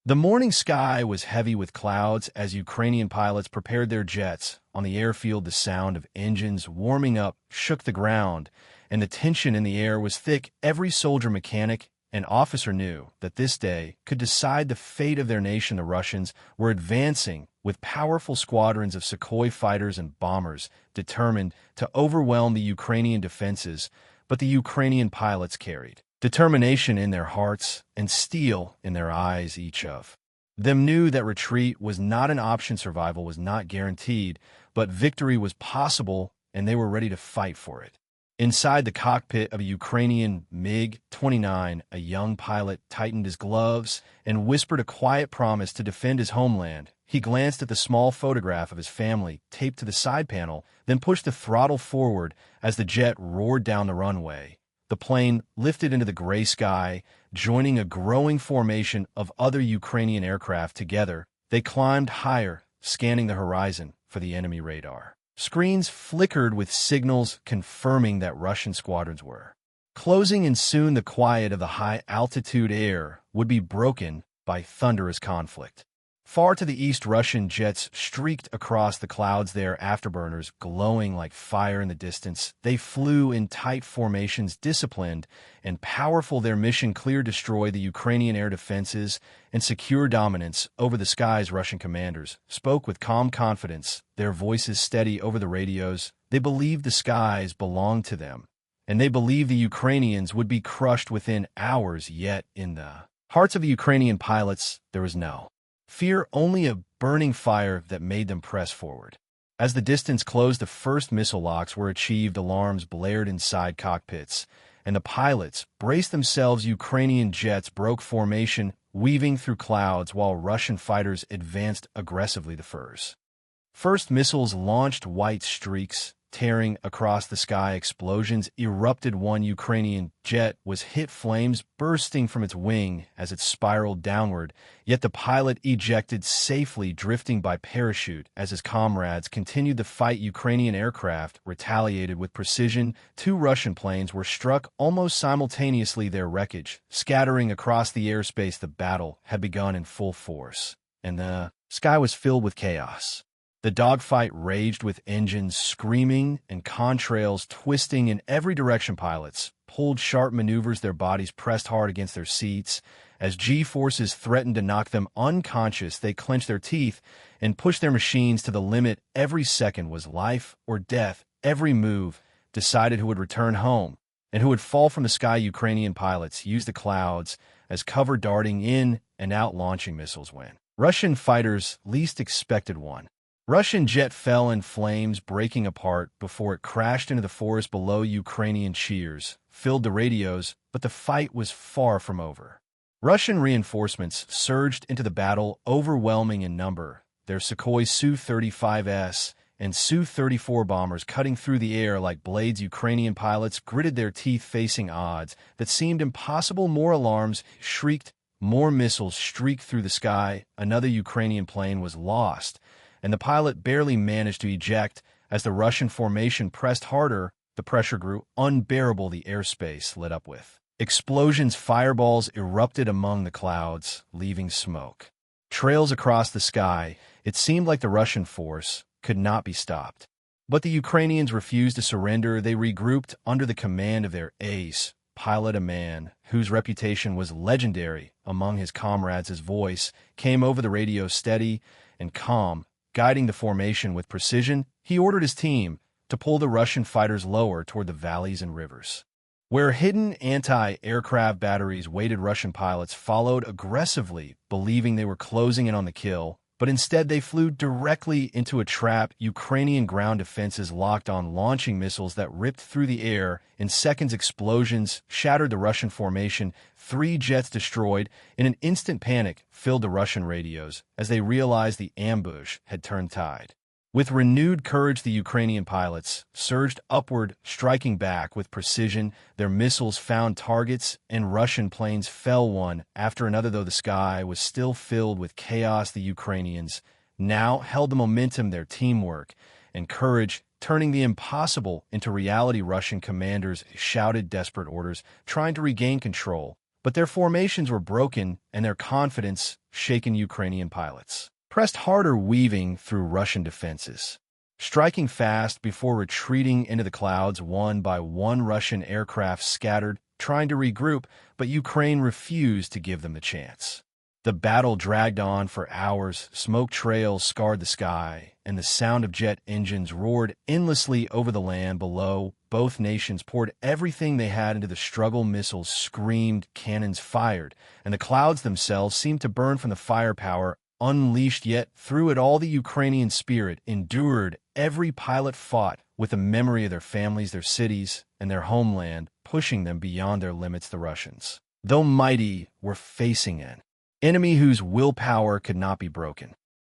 The morning sky was heavy with clouds as Ukrainian pilots prepared their jets. On the airfield, the sound of engines warming up shook the ground, and the tension in the air was thick. Every soldier, mechanic, and officer knew that this day could decide the fate of their nation. The Russians were advancing with powerful squadrons of Sukhoi fighters and bombers, determined to overwhelm the Ukrainian defenses, but the Ukrainian pilots carried determination in their hearts and steel in their eyes. Each of them knew that retreat was not an option, survival was not guaranteed, but victory was possible, and they were ready to fight for it. Inside the cockpit of a Ukrainian MiG-29, a young pilot tightened his gloves and whispered a quiet promise to defend his homeland. He glanced at the small photograph of his family taped to the side panel, then pushed the throttle forward as the jet roared down the runway. The plane lifted into the gray sky, joining a growing formation of other Ukrainian aircraft. Together, they climbed higher, scanning the horizon for the enemy radar. Screens flickered with signals confirming that Russian squadrons were closing in. Soon the quiet of the high-altitude air would be broken by thunderous conflict. Far to the east, Russian jets streaked across the clouds, their afterburners glowing like fire in the distance. They flew in tight formations, disciplined and powerful. Their mission clear: destroy the Ukrainian air defenses and secure dominance over the skies. Russian commanders spoke with calm confidence, their voices steady over the radios. They believed the skies belonged to them, and they believed the Ukrainians would be crushed within hours. Yet in the hearts of the Ukrainian pilots, there was no fear, only a burning fire that made them press forward. As the distance closed, the first missile locks were achieved. Alarms blared inside cockpits, and the pilots braced themselves. Ukrainian jets broke formation, weaving through clouds, while Russian fighters advanced aggressively. The first missiles launched, white streaks tearing across the sky. Explosions erupted. One Ukrainian jet was hit, flames bursting from its wing as it spiraled downward, yet the pilot ejected safely, drifting by parachute. As his comrades continued the fight, Ukrainian aircraft retaliated with precision. Two Russian planes were struck almost simultaneously, their wreckage scattering across the airspace. The battle had begun in full force, and the sky was filled with chaos. The dogfight raged, with engines screaming and contrails twisting in every direction. Pilots pulled sharp maneuvers, their bodies pressed hard against their seats. As G-forces threatened to knock them unconscious, they clenched their teeth and pushed their machines to the limit. Every second was life or death. Every move decided who would return home and who would fall from the sky. Ukrainian pilots used the clouds as cover, darting in and out, launching missiles when Russian fighters least expected one. Russian jet fell in flames, breaking apart before it crashed into the forest below. Ukrainian cheers filled the radios, but the fight was far from over. Russian reinforcements surged into the battle, overwhelming in number, their Sukhoi Su-35S and Su-34 bombers cutting through the air like blades. Ukrainian pilots gritted their teeth, facing odds that seemed impossible. More alarms shrieked, more missiles streaked through the sky. Another Ukrainian plane was lost, and the pilot barely managed to eject. As the Russian formation pressed harder, the pressure grew unbearable. The airspace lit up with explosions. Fireballs erupted among the clouds, leaving smoke trails across the sky. It seemed like the Russian force could not be stopped. But the Ukrainians refused to surrender. They regrouped under the command of their ace pilot, a man whose reputation was legendary among his comrades. His voice came over the radio, steady and calm, guiding the formation with precision. He ordered his team to pull the Russian fighters lower toward the valleys and rivers, where hidden anti-aircraft batteries waited. Russian pilots followed aggressively, believing they were closing in on the kill, but instead they flew directly into a trap. Ukrainian ground defenses locked on, launching missiles that ripped through the air in seconds. Explosions shattered the Russian formation. 3 jets destroyed. In an instant, panic filled the Russian radios as they realized the ambush had turned tide. With renewed courage, the Ukrainian pilots surged upward, striking back with precision. Their missiles found targets, and Russian planes fell one after another. Though the sky was still filled with chaos, the Ukrainians now held the momentum, their teamwork and courage turning the impossible into reality. Russian commanders shouted desperate orders, trying to regain control, But their formations were broken and their confidence shaken. Ukrainian pilots pressed harder, weaving through Russian defenses, striking fast before retreating into the clouds. One by one, Russian aircraft scattered, trying to regroup, but Ukraine refused to give them the chance. The battle dragged on for hours, smoke trails scarred the sky, and the sound of jet engines roared endlessly over the land below. Both nations poured everything they had into the struggle. Missiles screamed, cannons fired, and the clouds themselves seemed to burn from the firepower unleashed. Yet through it all, the Ukrainian spirit endured. Every pilot fought with the memory of their families, their cities, and their homeland, pushing them beyond their limits. The Russians, though mighty, were facing an enemy whose willpower could not be broken.